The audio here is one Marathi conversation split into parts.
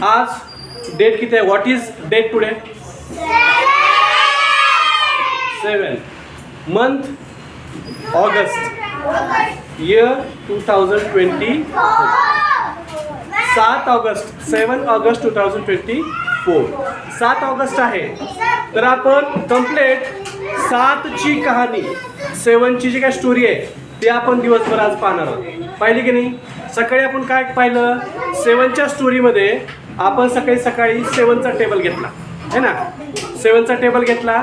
आज डेट किती आहे? What is date today? 7. Month August, year 2024. 7 August, 7 August 2024. 7 August आहे. तर आपण कंप्लीट 7ची कहाणी, 7ची जी काय स्टोरी आहे ते आपण दिवसभर आज पाहणार आहोत. पाहिली की नाही? सकाळी आपण काय पाहिलं? 7च्या स्टोरीमध्ये आपण सकाळी 7चा टेबल घेतला है ना. 7चा टेबल घेतला.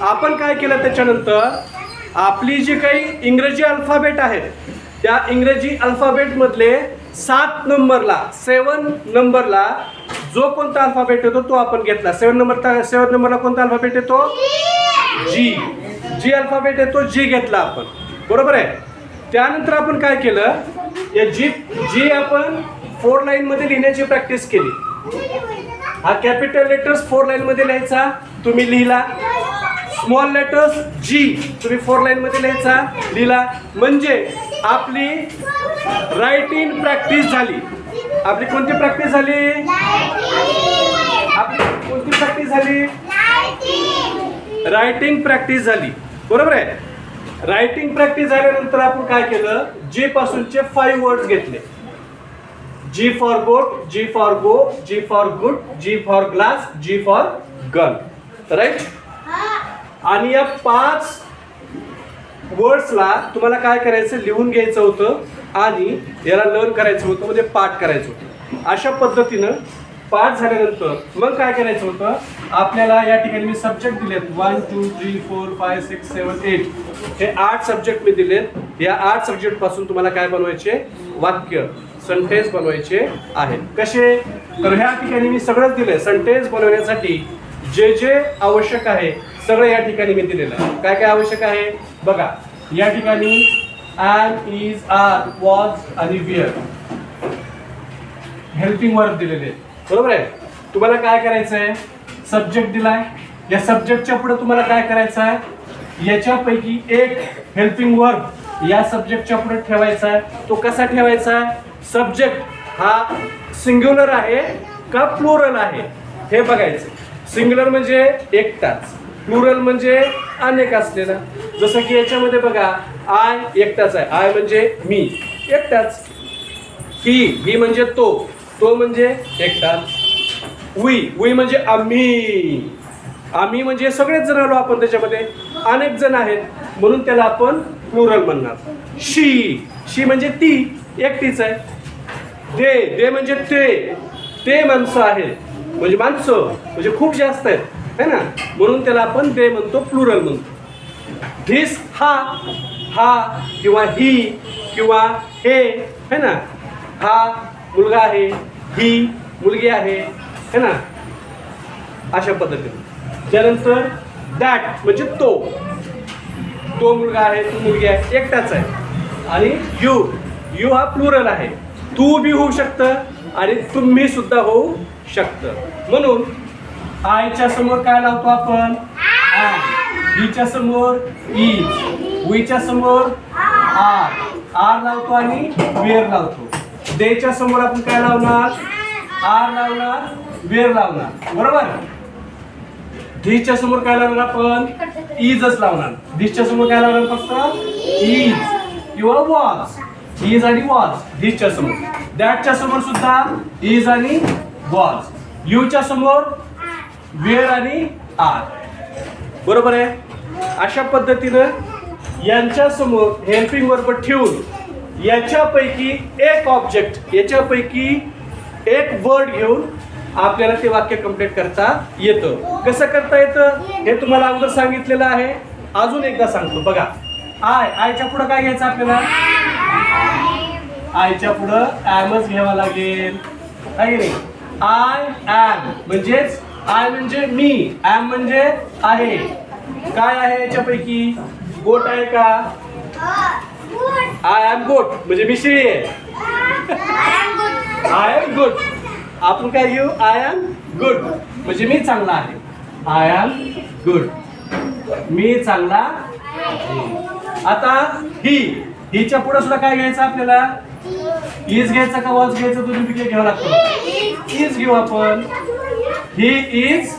आपण काय केलं त्याच्यानंतर आपली जी काही इंग्रजी अल्फाबेट आहेत त्या इंग्रजी अल्फाबेटमधले 7 नंबरला जो कोणता अल्फाबेट येतो तो आपण घेतला. 7 नंबरला कोणता अल्फाबेट येतो? जी अल्फाबेट येतो जी घेतला आपण. बरोबर आहे. त्यानंतर आपण काय केलं? या जी आपण 4 लाईनमध्ये लिहिण्याची प्रॅक्टिस केली. हा कॅपिटल लेटर्स 4 लाईनमध्ये लिहायचा, तुम्ही लिहिला. स्मॉल लेटर्स जी तुम्ही 4 लाईनमध्ये लिहिला. म्हणजे आपली रायटिंग प्रॅक्टिस झाली. आपली कोणती प्रॅक्टिस झाली? रायटिंग प्रॅक्टिस झाली. बरोबर आहे. रायटिंग प्रॅक्टिस झाल्यानंतर आपण काय केलं? जी पासूनचे 5 वर्ड्स घेतले. G for goat, G for go, G for good, G for glass, G for gun. Right. आणि या 5 वर्ड्सला तुम्हाला काय करायचं? लिहून घ्यायचं होतं आणि याला लर्न करायचं होतं, म्हणजे पाठ करायचं होतं. अशा पद्धतीनं पाठ झाल्यानंतर मग काय करायचं होतं? आपल्याला या ठिकाणी मी सब्जेक्ट दिलेत 1 2 3 4 5 6 7 8. हे 8 सब्जेक्ट मी दिलेत. या 8 सब्जेक्ट पासून तुम्हाला काय बनवायचे? वाक्य, सेंटेन्स बनवायचे आहेत. कसे? तर ह्या ठिकाणी मी सगळंच दिलंय. सेंटेन्स बनवण्यासाठी जे जे आवश्यक आहे सगळं या ठिकाणी मी दिलेलं आहे. काय काय आवश्यक आहे बघा. या ठिकाणी एम, इज, आर, वॉज आणि विअर हेल्पिंग वर्ब दिलेले आहेत. बरोबर आहे. तुम्हाला काय करायचं आहे? सब्जेक्ट दिलाय. या सब्जेक्टच्या पुढे तुम्हाला काय करायचं आहे? याच्यापैकी एक हेल्पिंग वर्ब या सब्जेक्टच्या पुढे ठेवायचा आहे. तो कसा ठेवायचा आहे? सब्जेक्ट हा सिंग्युलर आहे का प्लुरल आहे हे बघायचं. सिंग्युलर म्हणजे एकटाच, प्लुरल म्हणजे अनेक असलेला. जसं की याच्यामध्ये बघा, आय एकटाच आहे. आय म्हणजे मी, एकटाच. ही म्हणजे तो म्हणजे एकटाच. वी म्हणजे आम्ही म्हणजे सगळेच जण आलो आपण, त्याच्यामध्ये अनेक जण आहेत म्हणून त्याला आपण प्लुरल म्हणणार. शी म्हणजे ती एकटीच आहे. दे म्हणजे ते माणसं आहेत, म्हणजे माणसं म्हणजे खूप जास्त आहेत है ना, म्हणून त्याला आपण दे म्हणतो, प्लुरल म्हणतो. धिस हा किंवा ही किंवा हे है ना. हा मुलगा आहे, ही मुलगी आहे है ना, अशा पद्धतीने. त्यानंतर दॅट म्हणजे तो मुलगा आहे, ती मुलगी आहे, एकटाच आहे. आणि यू हा प्लुरल आहे. तू बी होऊ शकतं आणि तुम्ही सुद्धा होऊ शकतं. म्हणून आयच्या समोर काय लावतो आपण? आय. हीच्या समोर इज, वीच्या समोर आर लावतो आणि वेअर लावतो. देच्या समोर आपण काय लावणार? आर लावणार, वेअर लावणार. बरोबर. धिसच्या समोर काय लावणार आपण? इजच लावणार. धिसच्या समोर काय लावणार? फक्त इज किंवा वॉज. इज आणि वॉज धिसच्या समोर. दॅटच्या समोर सुद्धा इज आणि वॉज. यूच्या समोर वेअर आणि आर. बरोबर आहे. अशा पद्धतीनं यांच्या समोर हेल्पिंग वर्ब ठेवून याच्यापैकी एक ऑब्जेक्ट, याच्यापैकी एक वर्ड घेऊन आपल्याला ते वाक्य कंप्लीट करता येतं. कसं करता येतं हे तुम्हाला अगोदर सांगितलेलं आहे. अजून एकदा सांगतो बघा. आयच्या पुढं काय घ्यायचं आपल्याला? आयच्या पुढं ॲमच घ्यावा लागेल आहे की नाही. आय ॲम म्हणजेच आय म्हणजे मी, ॲम म्हणजे आहे. काय आहे याच्यापैकी? गोट आहे का? आय ॲम गोट म्हणजे मी शेळी आहे. I am good. आपण काय घेऊ? आय एम गुड म्हणजे मी चांगला आहे. आय एम गुड, मी चांगला. आता हिच्या पुढे सुद्धा काय घ्यायचं आपल्याला? इज घ्यायचा का वॉज घ्यायचं? तुम्ही घ्यावं लागतं. इज घेऊ आपण. He is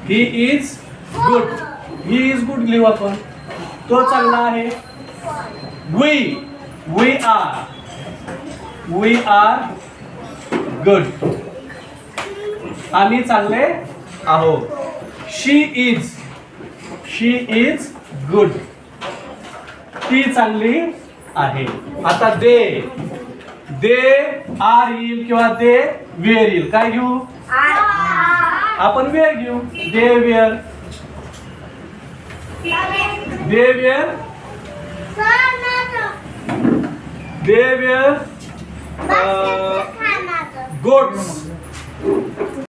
he is good. He is good लिहू आपण. तो चांगला आहे. We are good. आम्ही चांगले आहोत. She is good. ती चांगली आहे. आता दे आर येईल किंवा दे वेअर येईल. काय घेऊ आपण? वेअर घेऊ. They were goats.